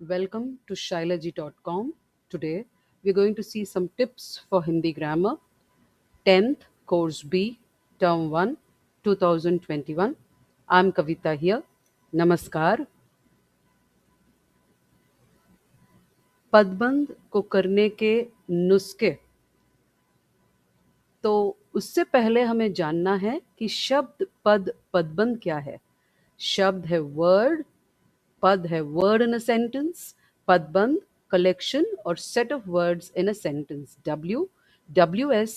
Welcome to shailaji.com. Today we're going to see some tips for Hindi grammar. 10th Course B, Term 1, 2021. I'm Kavita here. Namaskar. पदबंध को करने के नुस्खे। तो उससे पहले हमें जानना है कि शब्द पद पदबंध क्या है। शब्द है वर्ड, पद है वर्ड इन अ सेंटेंस, पदबंध कलेक्शन और set of words in a sentence. WWS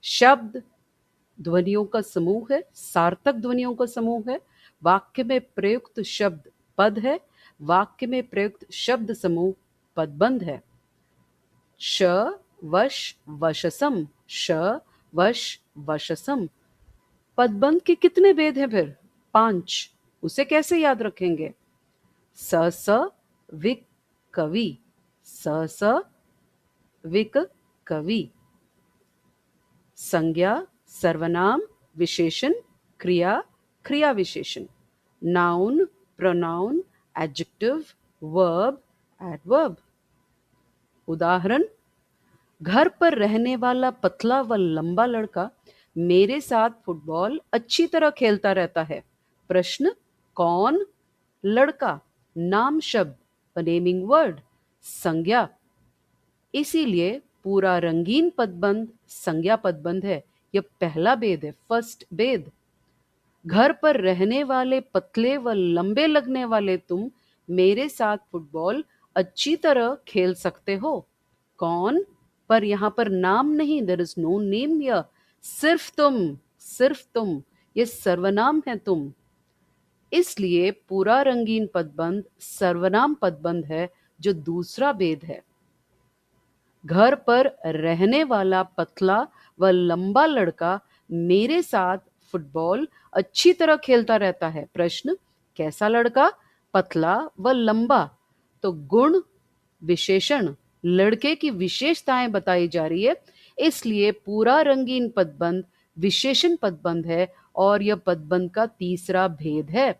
शब्द ध्वनियों का समूह है, सार्थक ध्वनियों का समूह है। वाक्य में प्रयुक्त शब्द पद है, वाक्य में प्रयुक्त शब्द समूह पदबंध है। श वश वशसम, श वश वशसम। पदबंध के कितने भेद हैं फिर? 5। उसे कैसे याद रखेंगे? स स विक कवि, स स विक कवि। संज्ञा सर्वनाम विशेषण क्रिया क्रिया विशेषण। Noun pronoun adjective verb adverb. उदाहरण, घर पर रहने वाला पतला व लंबा लड़का मेरे साथ फुटबॉल अच्छी तरह खेलता रहता है। प्रश्न, कौन? लड़का। नाम शब्द, a naming word। संज्ञा, इसीलिए पूरा रंगीन पदबंध संज्ञा पदबंध है। यह पहला भेद है, फर्स्ट भेद। घर पर रहने वाले पतले व लंबे लगने वाले तुम मेरे साथ फुटबॉल अच्छी तरह खेल सकते हो। कौन? पर यहाँ पर नाम नहीं, there is no name here. सिर्फ तुम, सिर्फ तुम, ये सर्वनाम है तुम। इसलिए पूरा रंगीन पदबंध सर्वनाम पदबंध है, जो दूसरा भेद है। घर पर रहने वाला पतला व लंबा लड़का मेरे साथ फुटबॉल अच्छी तरह खेलता रहता है। प्रश्न, कैसा लड़का? पतला व लंबा। तो गुण विशेषण, लड़के की विशेषताएं बताई जा रही है, इसलिए पूरा रंगीन पदबंध विशेषण पदबंध है और यह पदबंध का तीसरा भेद है।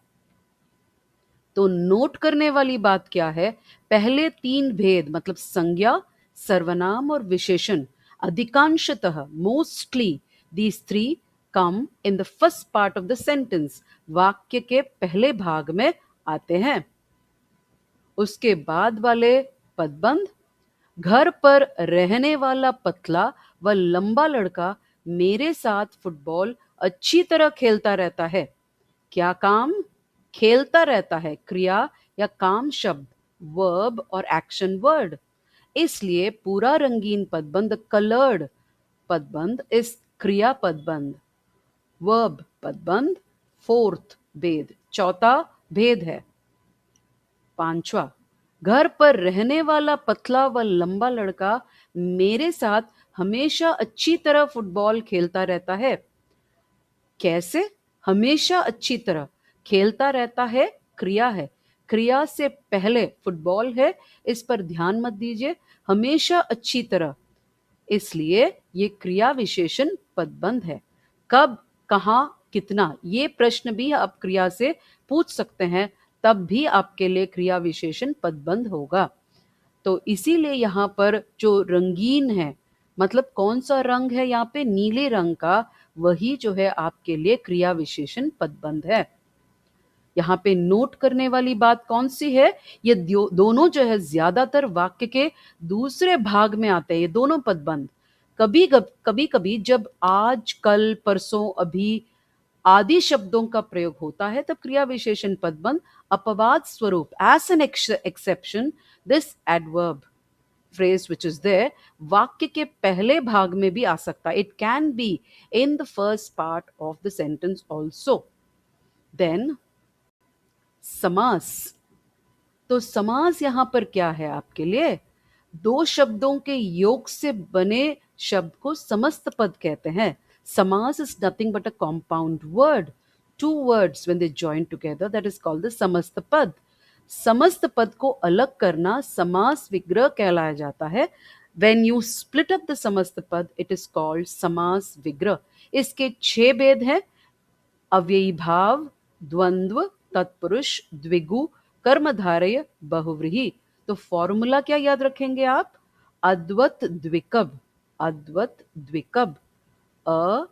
तो नोट करने वाली बात क्या है? पहले 3 भेद मतलब संज्ञा सर्वनाम और विशेषण, अधिकांशतः mostly these 3 come in the first part of the sentence, वाक्य के पहले भाग में आते हैं। उसके बाद वाले पदबंध, घर पर रहने वाला पतला व लंबा लड़का मेरे साथ फुटबॉल अच्छी तरह खेलता रहता है। क्या काम? खेलता रहता है, क्रिया या काम शब्द, वर्ब और एक्शन वर्ड। इसलिए पूरा रंगीन पदबंध कलर्ड पदबंध इस क्रिया पदबंध, वर्ब पदबंध फोर्थ भेद, चौथा भेद है। पांचवा, घर पर रहने वाला पतला व लंबा लड़का मेरे साथ हमेशा अच्छी तरह फुटबॉल खेलता रहता है। कैसे? हमेशा अच्छी तरह खेलता रहता है, क्रिया है, क्रिया से पहले फुटबॉल है, इस पर ध्यान मत दीजिए। हमेशा अच्छी तरह, इसलिए ये क्रिया विशेषण पदबंध है। कब, कहाँ, कितना, ये प्रश्न भी आप क्रिया से पूछ सकते हैं, तब भी आपके लिए क्रिया विशेषण पदबंध होगा। तो इसीलिए यहाँ पर जो रंगीन है, मतलब कौन सा रंग है यहाँ पे? नीले रंग का, वही जो है आपके लिए क्रिया विशेषण पदबंध है। यहाँ पे नोट करने वाली बात कौन सी है? ये दोनों जो है ज्यादातर वाक्य के दूसरे भाग में आते हैं, ये दोनों पदबंध। कभी कभी जब आज, कल, परसों, अभी आदि शब्दों का प्रयोग होता है, तब क्रिया विशेषण पदबंध अपवाद स्वरूप, as an exception, this adverb phrase which is there, वाक्य के पहले भाग में भी आ सकता है। It can be in the first part of the sentence also. Then समास। तो समास यहां पर क्या है आपके लिए? 2 शब्दों के योग से बने शब्द को समस्त पद कहते हैं। समास is nothing but a compound word. 2 words when they join together, that is called the समस्त पद। समस्त पद को अलग करना समास विग्रह कहलाया जाता है। When you split up the समस्त पद, it is called समास विग्रह। इसके 6 भेद हैं: अव्ययी भाव, द्वंद्व, तत्पुरुष, द्विगु, कर्मधारय बहुव्रीहि। तो फॉर्मूला क्या याद रखेंगे आप? अद्वत द्विकब, अद्वत द्विकब। अ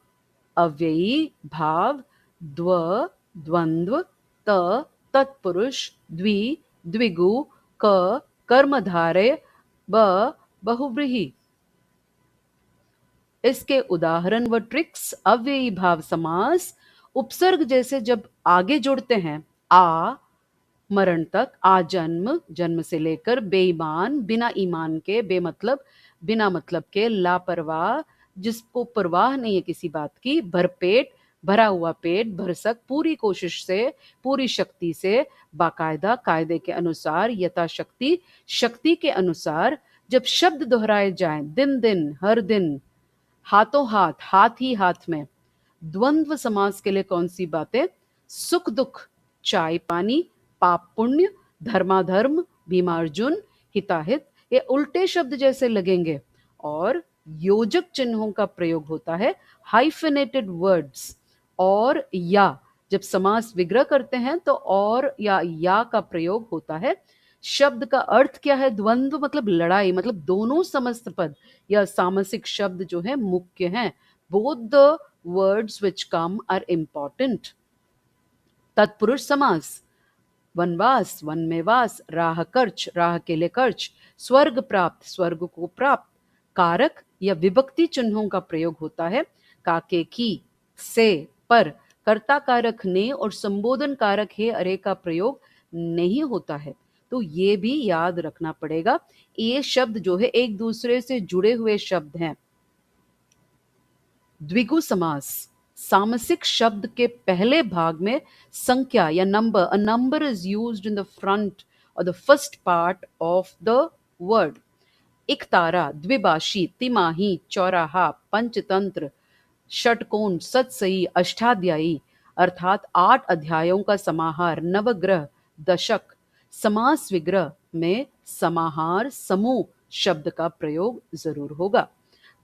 अव्ययी भाव, द्व द्वंद्व, त तत्पुरुष, द्वि द्विगु, क कर्मधारय, ब बहुव्रीहि। इसके उदाहरण व ट्रिक्स: अव्ययी भाव समास उपसर्ग जैसे जब आगे जुड़ते हैं, आ मरण तक, आजन्म जन्म से लेकर, बेईमान बिना ईमान के, बेमतलब बिना मतलब के, लापरवाह जिसको परवाह नहीं है किसी बात की, भरपेट भरा हुआ पेट, भरसक पूरी कोशिश से, पूरी शक्ति से, बाकायदा कायदे के अनुसार, यथाशक्ति शक्ति के अनुसार। जब शब्द दोहराए जाएं, दिन दिन, हर दिन, हाथों हाथ, हाथ ही हाथ में। द्वंद्व समास के लिए कौन सी बातें? सुख दुख, चाय पानी, पाप पुण्य, धर्माधर्म, भीमार्जुन, हिताहित, ये उल्टे शब्द जैसे लगेंगे। और योजक चिन्हों का प्रयोग होता है, हाइफिनेटेड वर्ड्स। और या जब समास विग्रह करते हैं तो और या का प्रयोग होता है। शब्द का अर्थ क्या है? द्वंद्व मतलब लड़ाई, मतलब दोनों समस्त पद या सामसिक शब्द जो है मुख्य हैं। Both the words which come are important. तत्पुरुष समास: वनवास, वन में वास, राह खर्च, राह के लिए खर्च, स्वर्ग प्राप्त, स्वर्ग को प्राप्त। कारक या विभक्ति चिन्हों का प्रयोग होता है, काके की, से, पर। कर्ता कारक ने और संबोधन कारक है अरे का प्रयोग नहीं होता है। तो ये भी याद रखना पड़ेगा। ये शब्द जो है एक दूसरे से जुड़े हुए शब्द हैं। द्विगु समास: सामसिक शब्द के पहले भाग में संख्या या number, a number is used in the front और the first part of the word. इकतारा, द्विभाषी, तिमाही, चौराहा, पंचतंत्र, षटकोण, सतसई, अष्टाध्यायी अर्थात 8 अध्यायों का समाहार, नवग्रह, दशक। समास विग्रह में समाहार, समूह शब्द का प्रयोग जरूर होगा।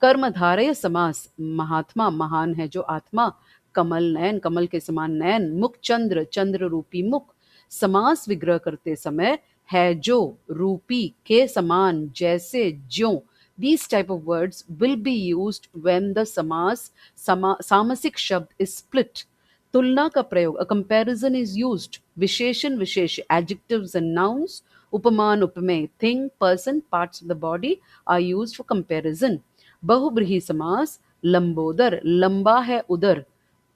कर्मधारय समास: महात्मा, महान है जो आत्मा, कमल नयन, कमल के समान नयन, मुख चंद्र, चंद्र रूपी मुख। समास विग्रह करते समय है जो, रूपी, के समान, जैसे, ज्यों। These type of words will be used when the सामसिक शब्द is split. तुलना का प्रयोग: a comparison is used. विशेषण विशेष, adjectives and nouns, उपमान उपमेय, thing, person, parts of the body are used for comparison. बहुब्रीहि समास: लंबोदर, लंबा है उदर,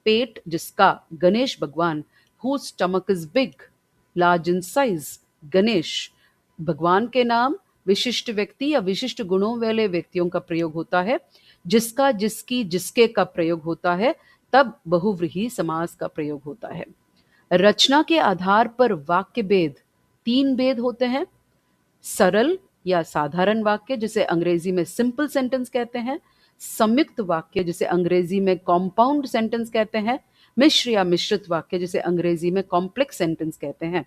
पेट जिसका, गणेश भगवान, whose stomach is big, large in size, Ganesh. भगवान के नाम विशिष्ट व्यक्ति या विशिष्ट गुणों वाले व्यक्तियों का प्रयोग होता है। जिसका, जिसकी, जिसके का प्रयोग होता है, तब बहुव्रीहि समास का प्रयोग होता है। रचना के आधार पर वाक्य भेद: 3 भेद होते हैं। सरल या साधारण वाक्य जिसे अंग्रेजी में सिंपल सेंटेंस कहते हैं, संयुक्त वाक्य जिसे अंग्रेजी में कॉम्पाउंड सेंटेंस कहते हैं, मिश्र या मिश्रित वाक्य जिसे अंग्रेजी में कॉम्प्लेक्स सेंटेंस कहते हैं।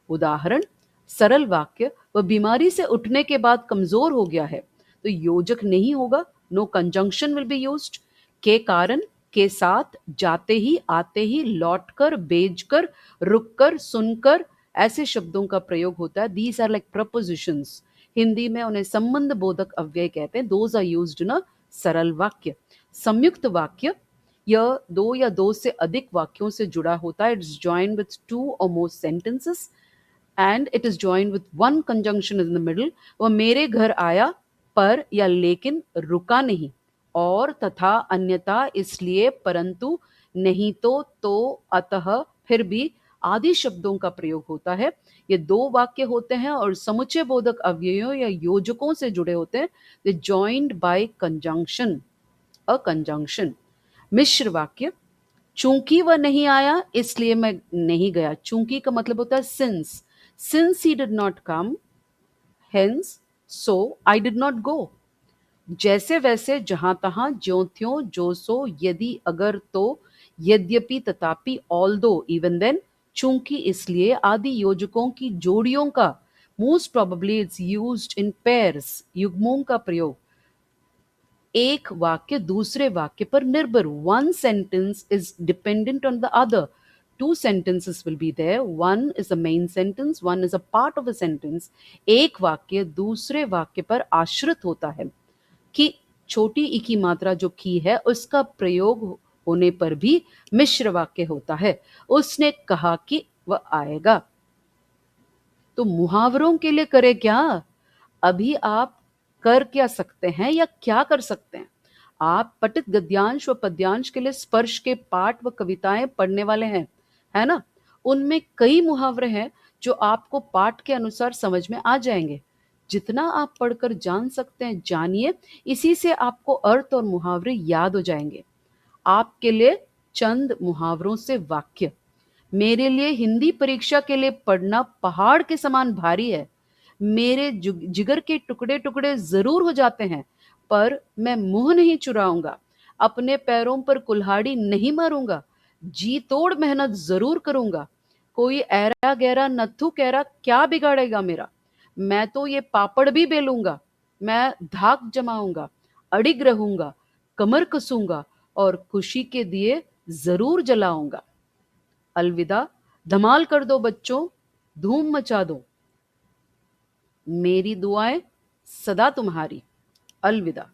उदाहरण: सरल वाक्य, वह बीमारी से उठने के बाद कमजोर हो गया है, तो योजक नहीं होगा, no conjunction will be used. के कारण, के साथ, जाते ही, आते ही, लौटकर, बेचकर, रुककर, सुनकर, ऐसे शब्दों का प्रयोग होता है। These are like prepositions. Hindi में उन्हें संबंध बोधक अव्यय कहते हैं। Those are used in a सरल वाक्य। संयुक्त वाक्य, यह 2 या 2 से अधिक वाक्यों से जुड़ा होता है। इट्स जॉइंड विथ 2 और मोर sentences and it is joined with one conjunction in the middle. वह मेरे घर आया, पर या लेकिन रुका नहीं, और, तथा, अन्यथा, इसलिए, परंतु, नहीं तो, अतः, फिर भी आदि शब्दों का प्रयोग होता है। ये 2 वाक्य होते हैं और समुच्चय बोधक अव्ययों या योजकों से जुड़े होते हैं। They joined by conjunction, a conjunction. मिश्र वाक्य: चूंकि वह नहीं आया इसलिए मैं नहीं गया। चूंकि का मतलब होता है since he did not come, hence, so I did not go. जैसे वैसे, जहां तहां, ज्यों त्यों, जो सो, यदि अगर तो, यद्यपि तथापि, although even then, चूंकि इसलिए, आदि योजकों की जोड़ियों का most probably it's used in pairs, युग्मों का प्रयोग। एक वाक्य दूसरे वाक्य पर निर्भर, one sentence is dependent on the other two sentences will be there. One is the main sentence, one is a part of a sentence. एक वाक्य दूसरे वाक्य पर आश्रित होता है कि छोटी ई की मात्रा जो की है उसका प्रयोग होने पर भी मिश्र वाक्य होता है। उसने कहा कि वह आएगा। तो मुहावरों के लिए करें क्या? अभी आप कर क्या सकते हैं या क्या कर सकते हैं? आप पठित गद्यांश व पद्यांश के लिए स्पर्श के पाठ व कविताएं पढ़ने वाले हैं, है ना? उनमें कई मुहावरे हैं जो आपको पाठ के अनुसार समझ में आ जाएंगे। जितना आप पढ़कर जान सकते हैं जानिए, इसी से आपको अर्थ और मुहावरे याद हो जाएंगे। आपके लिए चंद मुहावरों से वाक्य। मेरे लिए हिंदी परीक्षा के लिए पढ़ना पहाड़ के समान भारी है। मेरे जिगर के टुकड़े टुकड़े जरूर हो जाते हैं, पर मैं मुंह नहीं चुराऊंगा, अपने पैरों पर कुल्हाड़ी नहीं मारूंगा, जी तोड़ मेहनत जरूर करूंगा। कोई ऐरा गैरा नत्थु कैरा क्या बिगाड़ेगा मेरा? मैं तो ये पापड़ भी बेलूंगा। मैं धाक जमाऊंगा, अडिग रहूंगा, कमर कसूंगा और खुशी के दिए जरूर जलाऊंगा। अलविदा। धमाल कर दो बच्चों, धूम मचा दो। मेरी दुआएं सदा तुम्हारी। अलविदा।